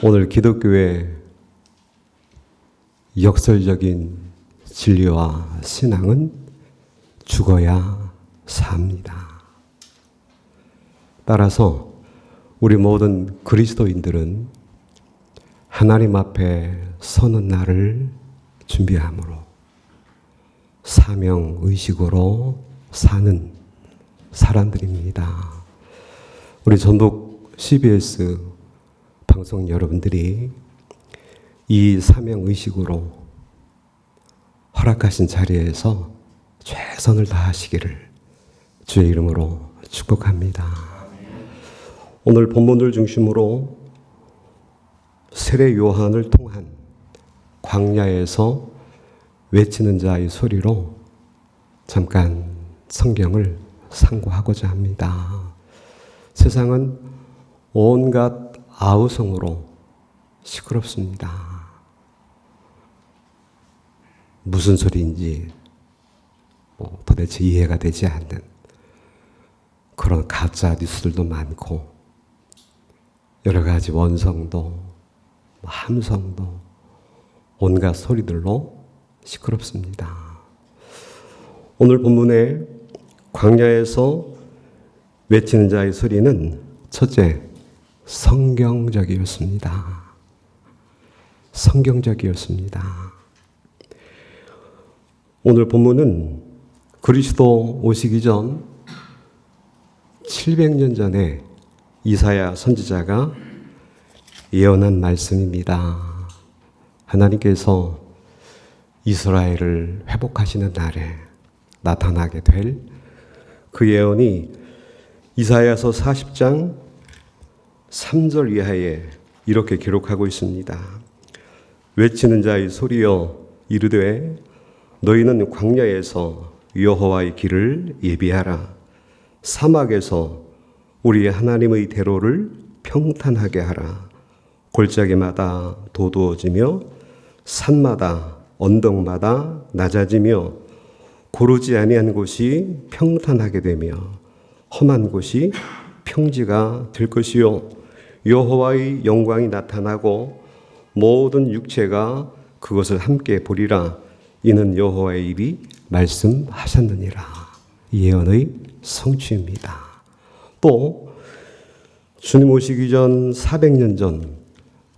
오늘 기독교의 역설적인 진리와 신앙은 죽어야 삽니다. 따라서 우리 모든 그리스도인들은 하나님 앞에 서는 날을 준비함으로 사명의식으로 사는 사람들입니다. 우리 전북 CBS 방송 여러분들이 이 사명의식으로 허락하신 자리에서 최선을 다하시기를 주의 이름으로 축복합니다. 오늘 본문을 중심으로 세례 요한을 통한 광야에서 외치는 자의 소리로 잠깐 성경을 상고하고자 합니다. 세상은 온갖 아우성으로 시끄럽습니다. 무슨 소리인지 도대체 이해가 되지 않는 그런 가짜 뉴스들도 많고 여러 가지 원성도 함성도 온갖 소리들로 시끄럽습니다. 오늘 본문에 광야에서 외치는 자의 소리는 첫째, 성경적이었습니다. 성경적이었습니다. 오늘 본문은 그리스도 오시기 전 700년 전에 이사야 선지자가 예언한 말씀입니다. 하나님께서 이스라엘을 회복하시는 날에 나타나게 될 그 예언이 이사야서 40장 3절 이하에 이렇게 기록하고 있습니다. 외치는 자의 소리여 이르되 너희는 광야에서 여호와의 길을 예비하라. 사막에서 우리 하나님의 대로를 평탄하게 하라. 골짜기마다 도두어지며 산마다 언덕마다 낮아지며 고르지 아니한 곳이 평탄하게 되며 험한 곳이 평지가 될 것이요 여호와의 영광이 나타나고 모든 육체가 그것을 함께 보리라. 이는 여호와의 입이 말씀하셨느니라. 예언의 성취입니다. 또 주님 오시기 전 400년 전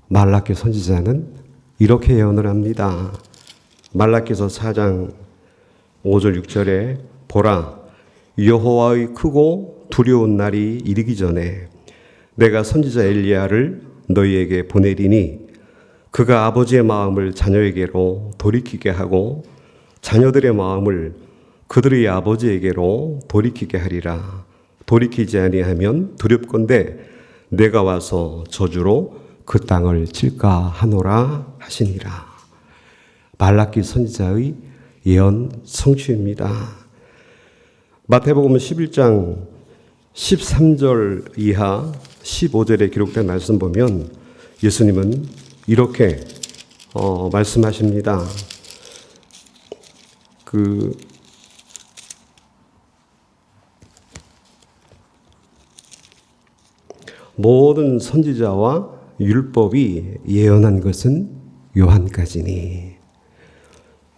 말라기 선지자는 이렇게 예언을 합니다. 말라기서 4장 5절 6절에 보라 여호와의 크고 두려운 날이 이르기 전에 내가 선지자 엘리야를 너희에게 보내리니 그가 아버지의 마음을 자녀에게로 돌이키게 하고 자녀들의 마음을 그들의 아버지에게로 돌이키게 하리라. 돌이키지 아니하면 두렵건대 내가 와서 저주로 그 땅을 칠까 하노라 하시니라. 말라기 선지자의 예언 성취입니다. 마태복음 11장 13절 이하 15절에 기록된 말씀 보면 예수님은 이렇게 말씀하십니다. 모든 선지자와 율법이 예언한 것은 요한까지니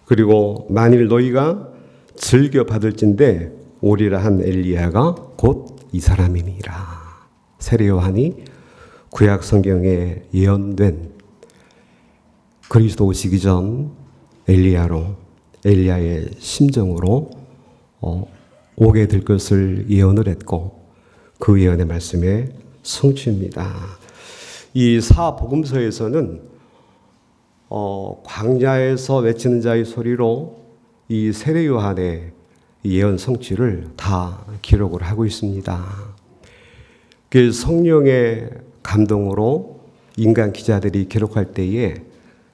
그리고 만일 너희가 즐겨 받을진대 오리라 한 엘리야가 곧 이 사람이니라. 세례 요한이 구약 성경에 예언된 그리스도 오시기 전 엘리야의 심정으로 오게 될 것을 예언을 했고 그 예언의 말씀에 성취입니다. 이 사복음서에서는 광야에서 외치는 자의 소리로 이 세례 요한의 예언 성취를 다 기록을 하고 있습니다. 그 성령의 감동으로 인간 기자들이 기록할 때에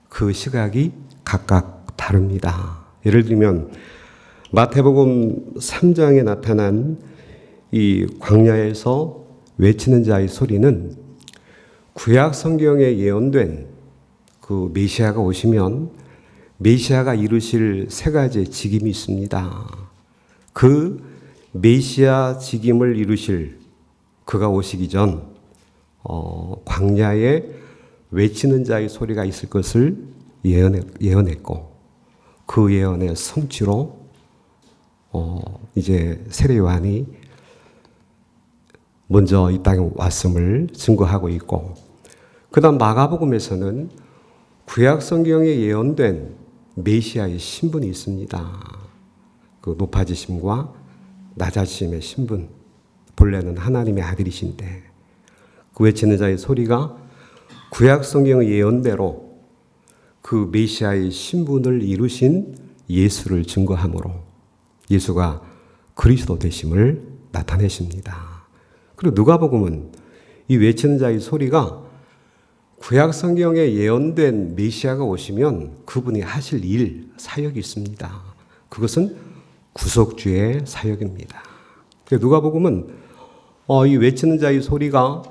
그 시각이 각각 다릅니다. 예를 들면 마태복음 3장에 나타난 이 광야에서 외치는 자의 소리는 구약 성경에 예언된 그 메시아가 오시면 메시아가 이루실 세 가지의 직임이 있습니다. 그 메시아 직임을 이루실 그가 오시기 전 광야에 외치는 자의 소리가 있을 것을 예언했고 그 예언의 성취로 이제 세례 요한이 먼저 이 땅에 왔음을 증거하고 있고, 그 다음 마가복음에서는 구약 성경에 예언된 메시아의 신분이 있습니다. 그 높아지심과 낮아지심의 신분, 본래는 하나님의 아들이신데 그 외치는 자의 소리가 구약 성경의 예언대로 그 메시아의 신분을 이루신 예수를 증거함으로 예수가 그리스도 되심을 나타내십니다. 그리고 누가복음은 이 외치는 자의 소리가 구약 성경에 예언된 메시아가 오시면 그분이 하실 일, 사역이 있습니다. 그것은 구속주의 사역입니다. 누가복음은 이 외치는 자의 소리가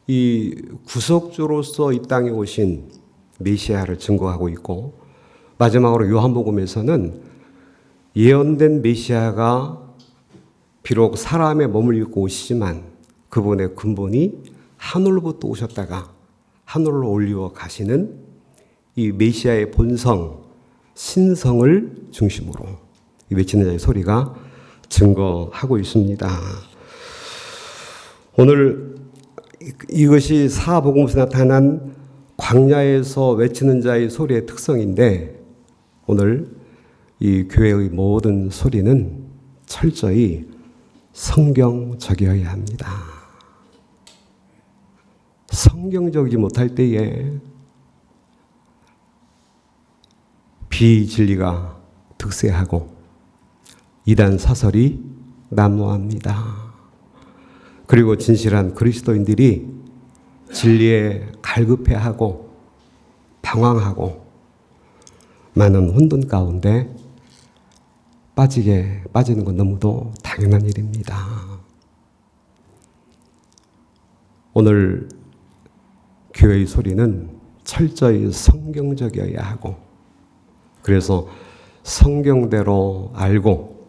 이 구속주로서 이 땅에 오신 메시아를 증거하고 있고, 마지막으로 요한복음에서는 예언된 메시아가 비록 사람의 몸을 입고 오시지만 그분의 근본이 하늘로부터 오셨다가 하늘로 올리워 가시는 이 메시아의 본성, 신성을 중심으로 이 외치는 자의 소리가 증거하고 있습니다. 오늘 이것이 사복음에서 나타난 광야에서 외치는 자의 소리의 특성인데, 오늘 이 교회의 모든 소리는 철저히 성경적이어야 합니다. 성경적이지 못할 때에 비진리가 득세하고 이단 사설이 난무합니다. 그리고 진실한 그리스도인들이 진리에 갈급해하고 방황하고 많은 혼돈 가운데 빠지는 건 너무도 당연한 일입니다. 오늘 교회의 소리는 철저히 성경적이어야 하고, 그래서 성경대로 알고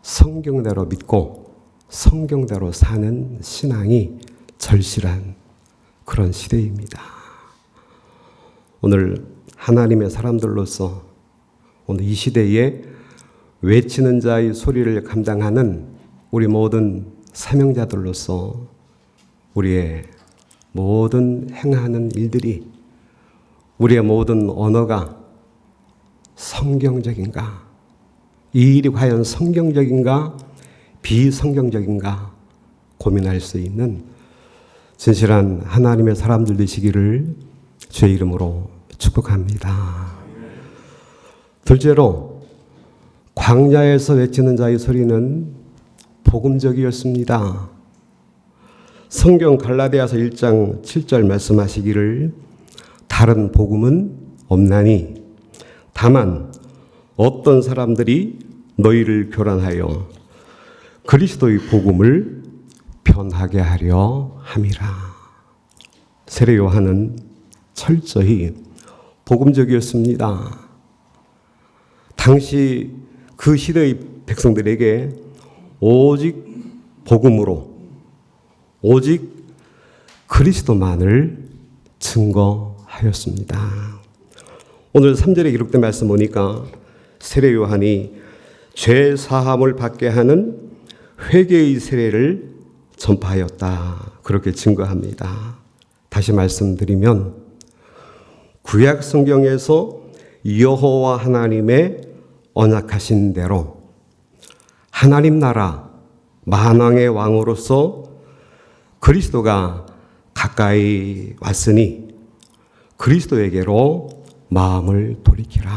성경대로 믿고 성경대로 사는 신앙이 절실한 그런 시대입니다. 오늘 하나님의 사람들로서 오늘 이 시대에 외치는 자의 소리를 감당하는 우리 모든 사명자들로서 우리의 모든 행하는 일들이, 우리의 모든 언어가 성경적인가, 이 일이 과연 성경적인가 비성경적인가 고민할 수 있는 진실한 하나님의 사람들 되시기를 주의 이름으로 축복합니다. 둘째로, 광야에서 외치는 자의 소리는 복음적이었습니다. 성경 갈라디아서 1장 7절 말씀하시기를 다른 복음은 없나니 다만 어떤 사람들이 너희를 교란하여 그리스도의 복음을 변하게 하려 함이라. 세례 요한은 철저히 복음적이었습니다. 당시 그 시대의 백성들에게 오직 복음으로, 오직 그리스도만을 증거하였습니다. 오늘 3절에 기록된 말씀 보니까 세례 요한이 죄 사함을 받게 하는 회개의 세례를 전파하였다, 그렇게 증거합니다. 다시 말씀드리면 구약 성경에서 여호와 하나님의 언약하신 대로 하나님 나라 만왕의 왕으로서 그리스도가 가까이 왔으니 그리스도에게로 마음을 돌이키라,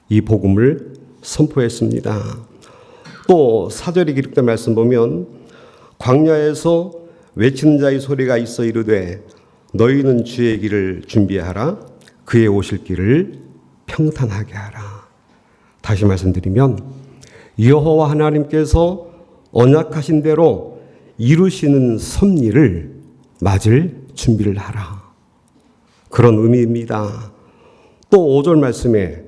이 복음을 선포했습니다. 또 4절에 기록된 말씀 보면 광야에서 외치는 자의 소리가 있어 이르되 너희는 주의 길을 준비하라, 그의 오실 길을 평탄하게 하라. 다시 말씀드리면 여호와 하나님께서 언약하신 대로 이루시는 섭리를 맞을 준비를 하라, 그런 의미입니다. 또 5절 말씀에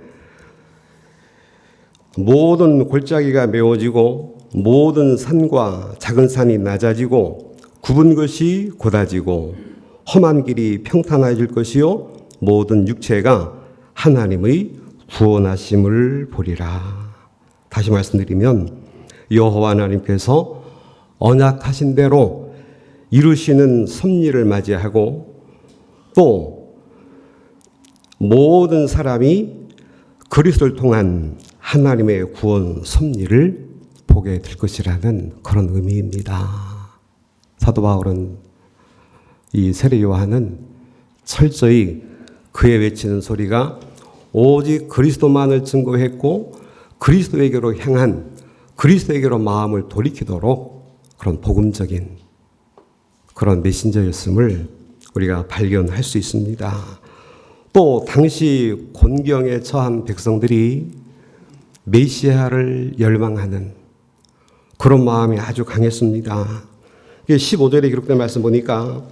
모든 골짜기가 메워지고 모든 산과 작은 산이 낮아지고 굽은 것이 곧아지고 험한 길이 평탄해질 것이요 모든 육체가 하나님의 구원하심을 보리라. 다시 말씀드리면 여호와 하나님께서 언약하신 대로 이루시는 섭리를 맞이하고 또 모든 사람이 그리스도를 통한 하나님의 구원 섭리를 보게 될 것이라는 그런 의미입니다. 사도 바울은 이 세례 요한은 철저히 그의 외치는 소리가 오직 그리스도만을 증거했고 그리스도에게로 향한 그리스도에게로 마음을 돌이키도록 그런 복음적인 그런 메신저였음을 우리가 발견할 수 있습니다. 또 당시 곤경에 처한 백성들이 메시아를 열망하는 그런 마음이 아주 강했습니다. 15절에 기록된 말씀 보니까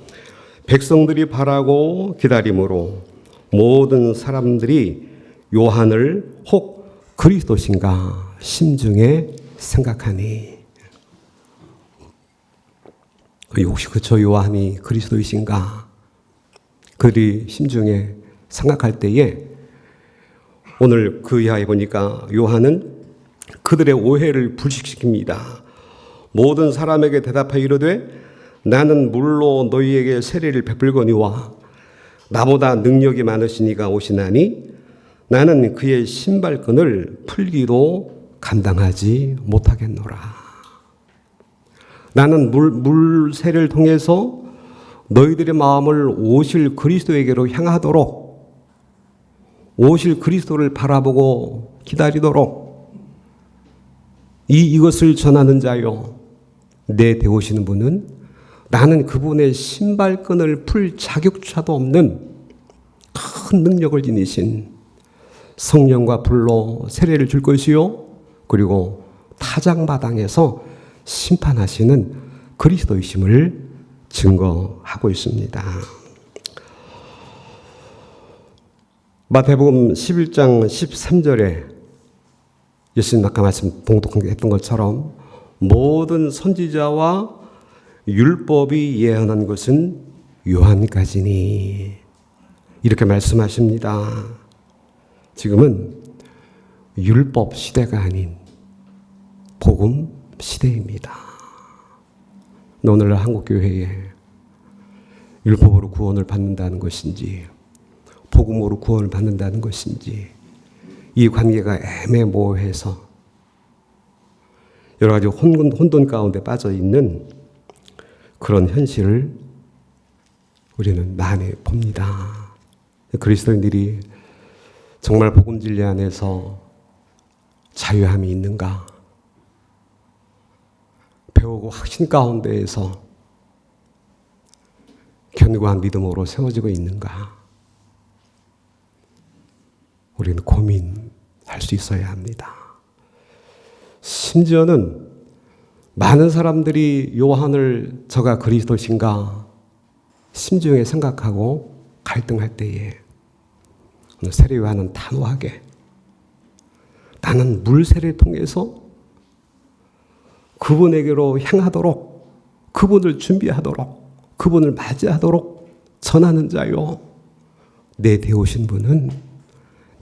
백성들이 바라고 기다림으로 모든 사람들이 요한을 혹 그리스도신가 심중에 생각하니, 혹시 저 요한이 그리스도이신가 그들이 심중에 생각할 때에 오늘 그 이하에 보니까 요한은 그들의 오해를 불식시킵니다. 모든 사람에게 대답하여 이르되 나는 물로 너희에게 세례를 베풀거니와 나보다 능력이 많으시니가 오시나니 나는 그의 신발끈을 풀기도 감당하지 못하겠노라. 나는 물 세례를 통해서 너희들의 마음을 오실 그리스도에게로 향하도록 오실 그리스도를 바라보고 기다리도록 이것을 전하는 자요 내 되오시는 분은 나는 그분의 신발끈을 풀 자격조차도 없는 큰 능력을 지니신 성령과 불로 세례를 줄 것이요 그리고 타작마당에서 심판하시는 그리스도이심을 증거하고 있습니다. 마태복음 11장 13절에 예수님 아까 말씀 봉독했던 것처럼 모든 선지자와 율법이 예언한 것은 요한까지니 이렇게 말씀하십니다. 지금은 율법 시대가 아닌 복음 시대입니다. 오늘날 한국교회에 율법으로 구원을 받는다는 것인지 복음으로 구원을 받는다는 것인지 이 관계가 애매모호해서 여러 가지 혼돈 가운데 빠져 있는 그런 현실을 우리는 많이 봅니다. 그리스도인들이 정말 복음 진리 안에서 자유함이 있는가? 배우고 확신 가운데에서 견고한 믿음으로 세워지고 있는가? 우리는 고민할 수 있어야 합니다. 심지어는 많은 사람들이 요한을 저가 그리스도신가 심중에 생각하고 갈등할 때에 오늘 세례 요한은 단호하게 나는 물 세례를 통해서 그분에게로 향하도록 그분을 준비하도록 그분을 맞이하도록 전하는 자요 내 되오신 분은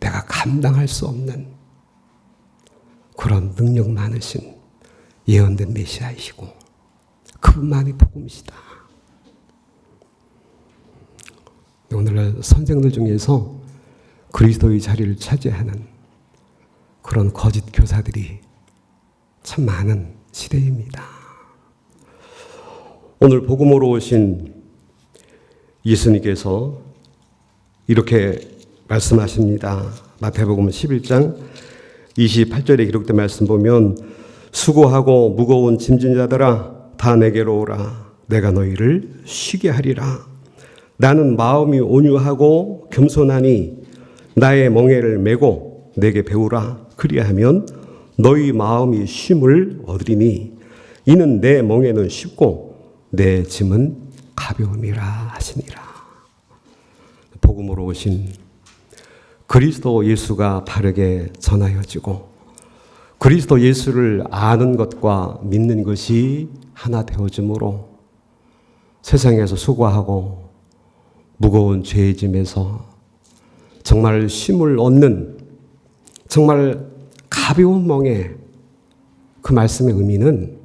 내가 감당할 수 없는 그런 능력 많으신 예언된 메시아이시고 그분만이 복음이시다. 오늘날 선생들 중에서 그리스도의 자리를 차지하는 그런 거짓 교사들이 참 많은 시대입니다. 오늘 복음으로 오신 예수님께서 이렇게 말씀하십니다. 마태복음 11장 28절에 기록된 말씀 보면 수고하고 무거운 짐진 자들아 다 내게로 오라 내가 너희를 쉬게 하리라. 나는 마음이 온유하고 겸손하니 나의 멍에를 메고 내게 배우라. 그리하면 너희 마음이 쉼을 얻으리니 이는 내 멍에는 쉽고 내 짐은 가벼움이라 하시니라. 복음으로 오신 그리스도 예수가 바르게 전하여지고 그리스도 예수를 아는 것과 믿는 것이 하나 되어짐으로 세상에서 수고하고 무거운 죄의 짐에서 정말 쉼을 얻는 정말 가벼운 멍에 그 말씀의 의미는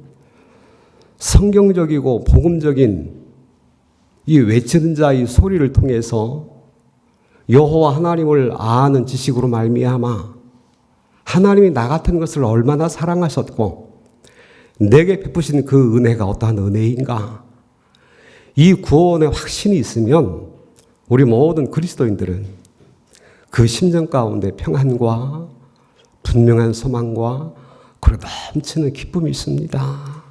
성경적이고 복음적인 이 외치는 자의 소리를 통해서 여호와 하나님을 아는 지식으로 말미암아 하나님이 나 같은 것을 얼마나 사랑하셨고 내게 베푸신 그 은혜가 어떠한 은혜인가, 이 구원의 확신이 있으면 우리 모든 그리스도인들은 그 심정 가운데 평안과 분명한 소망과 그리고 넘치는 기쁨이 있습니다.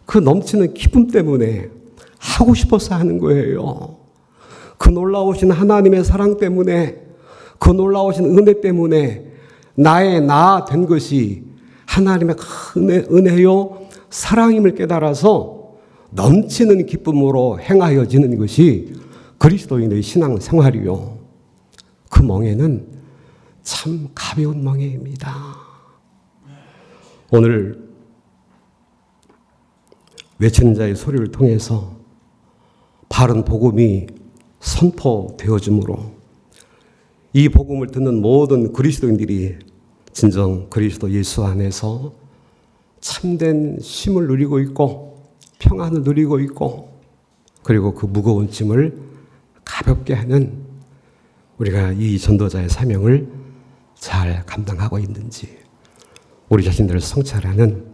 그 넘치는 기쁨 때문에 하고 싶어서 하는 거예요. 그 놀라우신 하나님의 사랑 때문에, 그 놀라우신 은혜 때문에 나의 나 된 것이 하나님의 큰 은혜요 사랑임을 깨달아서 넘치는 기쁨으로 행하여지는 것이 그리스도인의 신앙 생활이요. 그 멍에는 참 가벼운 멍에입니다. 오늘 외치는 자의 소리를 통해서 바른 복음이 선포되어지므로 이 복음을 듣는 모든 그리스도인들이 진정 그리스도 예수 안에서 참된 쉼을 누리고 있고 평안을 누리고 있고 그리고 그 무거운 짐을 가볍게 하는 우리가 이 전도자의 사명을 잘 감당하고 있는지 우리 자신들을 성찰하는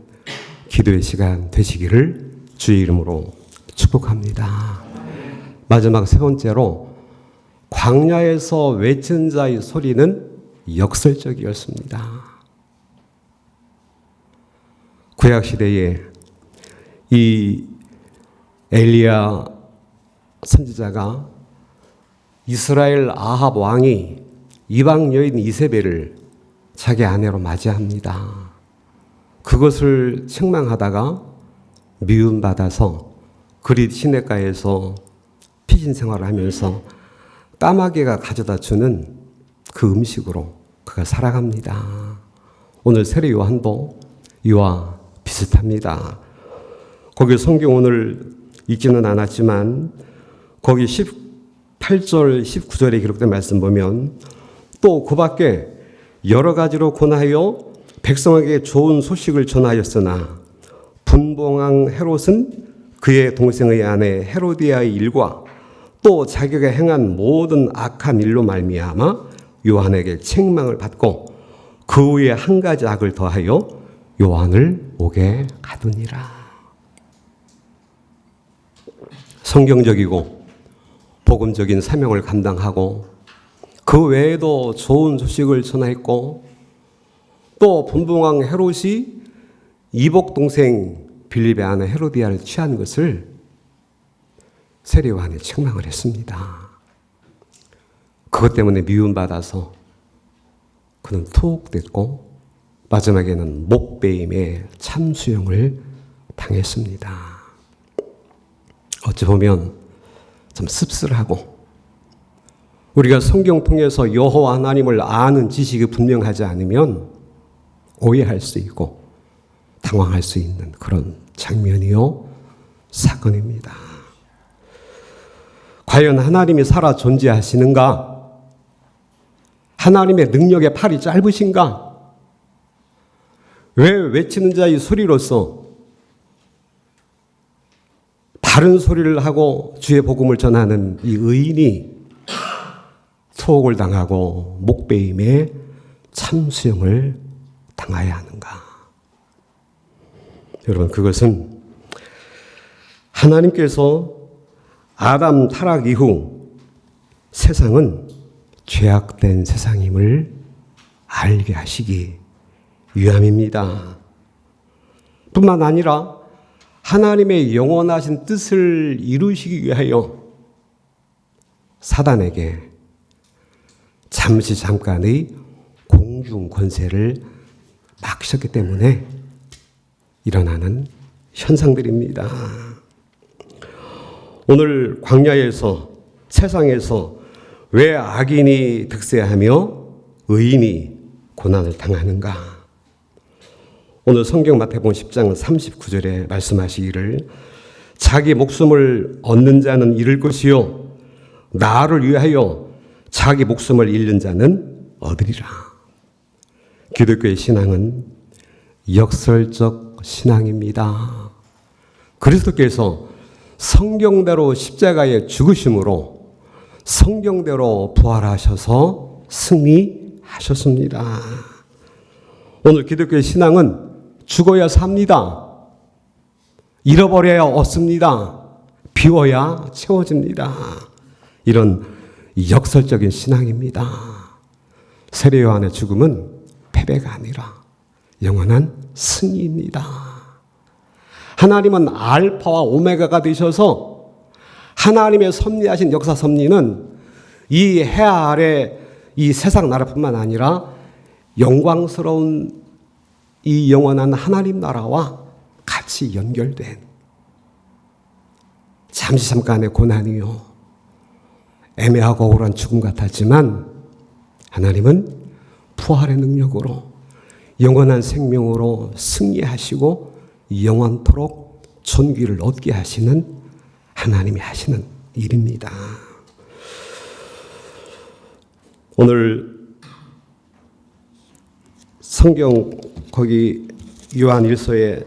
기도의 시간 되시기를 주의 이름으로 축복합니다. 마지막 세 번째로 광야에서 외친 자의 소리는 역설적이었습니다. 구약시대에 이 엘리야 선지자가 이스라엘 아합 왕이 이방 여인 이세벨을 자기 아내로 맞이합니다. 그것을 책망하다가 미움받아서 그릿 시냇가에서 피신 생활을 하면서 까마귀가 가져다 주는 그 음식으로 그가 살아갑니다. 오늘 세례 요한도 이와 비슷합니다. 거기 성경 오늘 읽지는 않았지만 거기 18절 19절에 기록된 말씀 보면 또 그 밖에 여러 가지로 권하여 백성에게 좋은 소식을 전하였으나 분봉왕 헤롯은 그의 동생의 아내 헤로디아의 일과 또 자기가 행한 모든 악한 일로 말미암아 요한에게 책망을 받고 그 후에 한 가지 악을 더하여 요한을 목에 가두니라. 성경적이고 복음적인 사명을 감당하고 그 외에도 좋은 소식을 전하였고 또 분봉왕 헤롯이 이복 동생 빌립의 아내 헤로디아를 취한 것을 세례 요한이 책망을 했습니다. 그것 때문에 미움받아서 그는 투옥됐고 마지막에는 목베임에 참수형을 당했습니다. 어찌 보면 좀 씁쓸하고 우리가 성경 통해서 여호와 하나님을 아는 지식이 분명하지 않으면 오해할 수 있고 당황할 수 있는 그런 장면이요 사건입니다. 과연 하나님이 살아 존재하시는가? 하나님의 능력의 팔이 짧으신가? 왜 외치는 자의 소리로서 바른 소리를 하고 주의 복음을 전하는 이 의인이 투옥을 당하고 목베임에 참수형을 당해야 하는가? 여러분, 그것은 하나님께서 아담 타락 이후 세상은 죄악된 세상임을 알게 하시기 위함입니다. 뿐만 아니라 하나님의 영원하신 뜻을 이루시기 위하여 사단에게 잠깐의 공중 권세를 맡기셨기 때문에 일어나는 현상들입니다. 오늘 광야에서 세상에서 왜 악인이 득세하며 의인이 고난을 당하는가? 오늘 성경 마태복음 10장 39절에 말씀하시기를 자기 목숨을 얻는 자는 잃을 것이요 나를 위하여 자기 목숨을 잃는 자는 얻으리라. 기독교의 신앙은 역설적 신앙입니다. 그리스도께서 성경대로 십자가에 죽으심으로 성경대로 부활하셔서 승리하셨습니다. 오늘 기독교의 신앙은 죽어야 삽니다. 잃어버려야 얻습니다. 비워야 채워집니다. 이런 역설적인 신앙입니다. 세례 요한의 죽음은 패배가 아니라 영원한 승리입니다. 하나님은 알파와 오메가가 되셔서 하나님의 섭리하신 역사 섭리는 이 해 아래 이 세상 나라뿐만 아니라 영광스러운 이 영원한 하나님 나라와 같이 연결된 잠깐의 고난이요 애매하고 억울한 죽음 같았지만 하나님은 부활의 능력으로 영원한 생명으로 승리하시고 영원토록 존귀를 얻게 하시는 하나님이 하시는 일입니다. 오늘 성경 거기 요한 1서의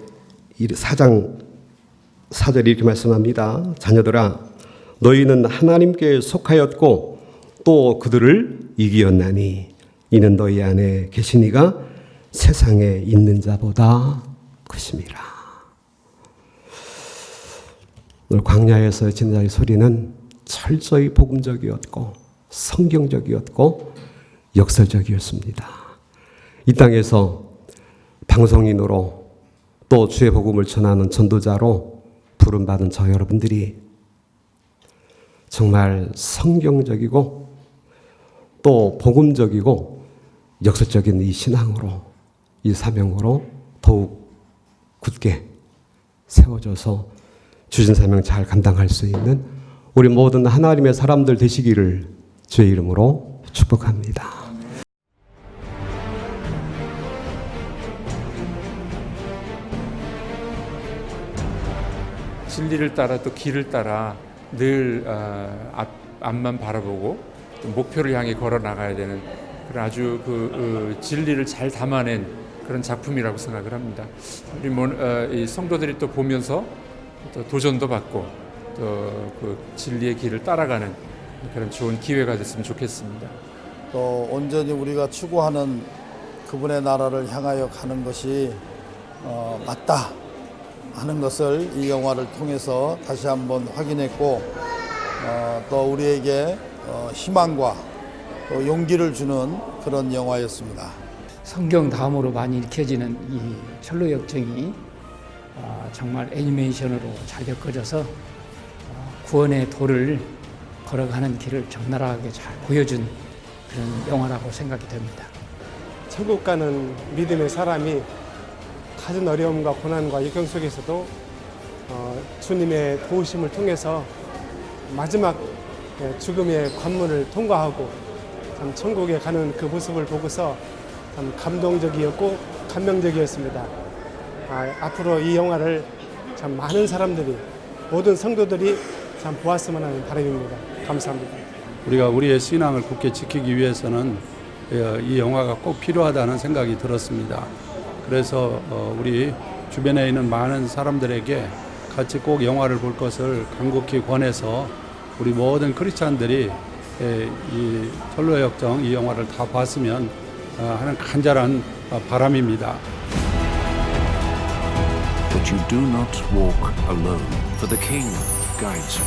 4장 4절에 이렇게 말씀합니다. 자녀들아 너희는 하나님께 속하였고 또 그들을 이기었나니 이는 너희 안에 계신 이가 세상에 있는 자보다 크심이라. 오늘 광야에서 지는 소리는 철저히 복음적이었고 성경적이었고 역설적이었습니다. 이 땅에서 방송인으로 또 주의 복음을 전하는 전도자로 부름받은 저 여러분들이 정말 성경적이고 또 복음적이고 역설적인 이 신앙으로 이 사명으로 더욱 굳게 세워져서 주신 사명 잘 감당할 수 있는 우리 모든 하나님의 사람들 되시기를 주의 이름으로 축복합니다. 진리를 따라 또 길을 따라 늘 앞만 바라보고 또 목표를 향해 걸어 나가야 되는 그런 아주 진리를 잘 담아낸 그런 작품이라고 생각을 합니다. 우리 이 성도들이 또 보면서 또 도전도 받고 또 그 진리의 길을 따라가는 그런 좋은 기회가 됐으면 좋겠습니다. 또 온전히 우리가 추구하는 그분의 나라를 향하여 가는 것이 맞다 하는 것을 이 영화를 통해서 다시 한번 확인했고 또 우리에게 희망과 또 용기를 주는 그런 영화였습니다. 성경 다음으로 많이 읽혀지는 이 철로 역정이 정말 애니메이션으로 잘 엮어져서 구원의 도를 걸어가는 길을 적나라하게 잘 보여준 그런 영화라고 생각이 됩니다. 천국 가는 믿음의 사람이 가진 어려움과 고난과 역경 속에서도 주님의 도우심을 통해서 마지막 죽음의 관문을 통과하고 참 천국에 가는 그 모습을 보고서 참 감동적이었고 감명적이었습니다. 앞으로 이 영화를 참 많은 사람들이 모든 성도들이 참 보았으면 하는 바람입니다. 감사합니다. 우리가 우리의 신앙을 굳게 지키기 위해서는 이 영화가 꼭 필요하다는 생각이 들었습니다. 그래서 우리 주변에 있는 많은 사람들에게 같이 꼭 영화를 볼 것을 간곡히 권해서 우리 모든 크리스찬들이 이 철로의 역정 이 영화를 다 봤으면 하는 간절한 바람입니다. But you do not walk alone, for the King guides you.